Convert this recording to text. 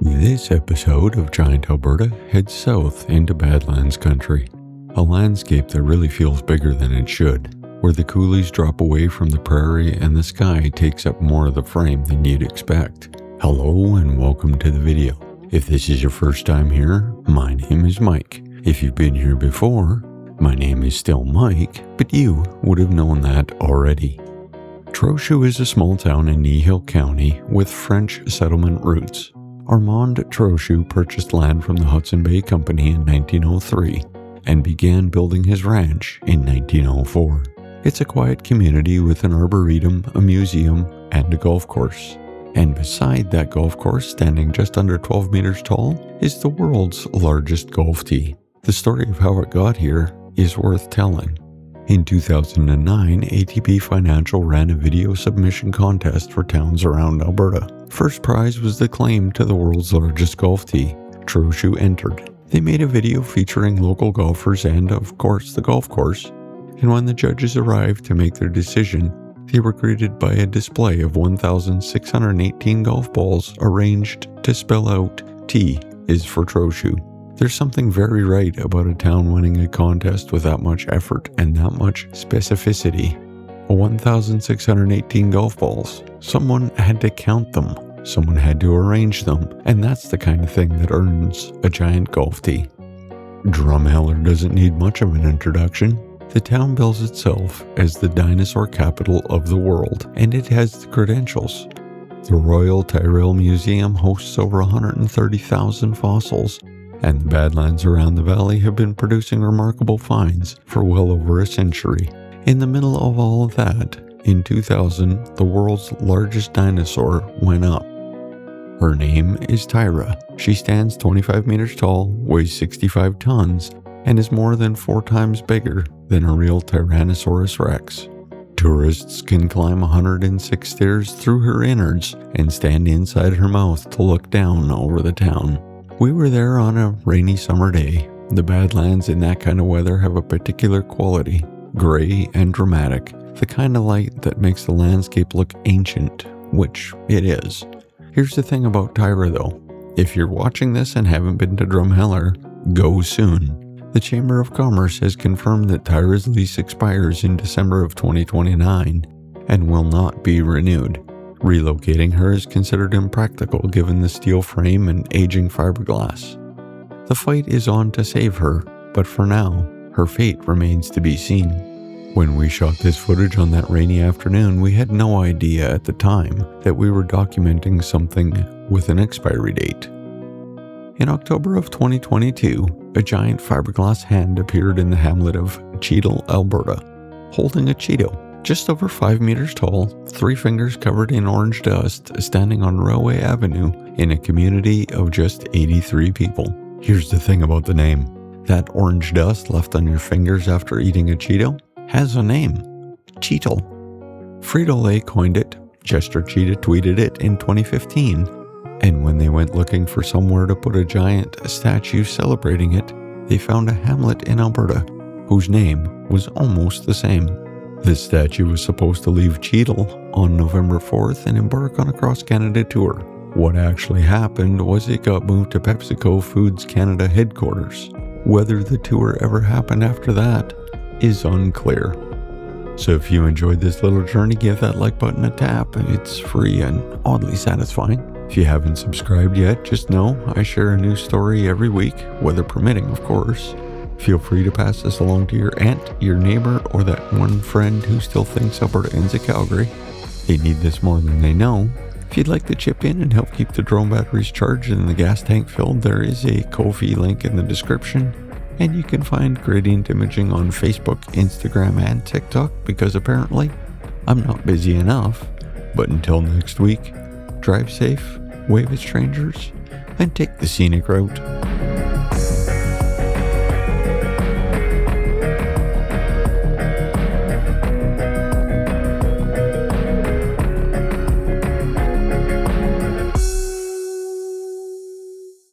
This episode of Giant Alberta heads south into Badlands country, a landscape that really feels bigger than it should, where the coulees drop away from the prairie and the sky takes up more of the frame than you'd expect. Hello and welcome to the video. If this is your first time here, my name is Mike. If you've been here before, my name is still Mike, but you would have known that already. Trochu is a small town in Nehill County with French settlement roots. Armand Trochu purchased land from the Hudson Bay Company in 1903 and began building his ranch in 1904. It's a quiet community with an arboretum, a museum, and a golf course. And beside that golf course, standing just under 12 meters tall, is the world's largest golf tee. The story of how it got here is worth telling. In 2009, ATP Financial ran a video submission contest for towns around Alberta. First prize was the claim to the world's largest golf tee. Trochu entered. They made a video featuring local golfers and, of course, the golf course. And when the judges arrived to make their decision, they were greeted by a display of 1,618 golf balls arranged to spell out T is for Trochu. There's something very right about a town winning a contest with that much effort and that much specificity. 1,618 golf balls. Someone had to count them. Someone had to arrange them. And that's the kind of thing that earns a giant golf tee. Drumheller doesn't need much of an introduction. The town bills itself as the dinosaur capital of the world, and it has the credentials. The Royal Tyrrell Museum hosts over 130,000 fossils, and the Badlands around the valley have been producing remarkable finds for well over a century. In the middle of all of that, in 2000, the world's largest dinosaur went up. Her name is Tyra. She stands 25 meters tall, weighs 65 tons, and is more than 4 times bigger than a real Tyrannosaurus rex. Tourists can climb 106 stairs through her innards and stand inside her mouth to look down over the town. We were there on a rainy summer day. The Badlands in that kind of weather have a particular quality, gray and dramatic, the kind of light that makes the landscape look ancient, which it is. Here's the thing about Tyra though. If you're watching this and haven't been to Drumheller, go soon. The Chamber of Commerce has confirmed that Tyra's lease expires in December of 2029 and will not be renewed. Relocating her is considered impractical given the steel frame and aging fiberglass. The fight is on to save her, but for now, her fate remains to be seen. When we shot this footage on that rainy afternoon, we had no idea at the time that we were documenting something with an expiry date. In October of 2022, a giant fiberglass hand appeared in the hamlet of Cheadle, Alberta, holding a Cheeto. Just over 5 meters tall, 3 fingers covered in orange dust, standing on Railway Avenue in a community of just 83 people. Here's the thing about the name. That orange dust left on your fingers after eating a Cheeto has a name. Cheetle. Frito-Lay coined it. Chester Cheetah tweeted it in 2015. And when they went looking for somewhere to put a giant statue celebrating it, they found a hamlet in Alberta whose name was almost the same. This statue was supposed to leave Cheadle on November 4th and embark on a cross-Canada tour. What actually happened was it got moved to PepsiCo Foods Canada headquarters. Whether the tour ever happened after that is unclear. So if you enjoyed this little journey, give that like button a tap. It's free and oddly satisfying. If you haven't subscribed yet, just know I share a new story every week, weather permitting, of course. Feel free to pass this along to your aunt, your neighbor, or that one friend who still thinks Alberta ends at Calgary. They need this more than they know. If you'd like to chip in and help keep the drone batteries charged and the gas tank filled, there is a Ko-fi link in the description. And you can find Gradient Imaging on Facebook, Instagram, and TikTok because apparently I'm not busy enough. But until next week, drive safe, wave at strangers, and take the scenic route.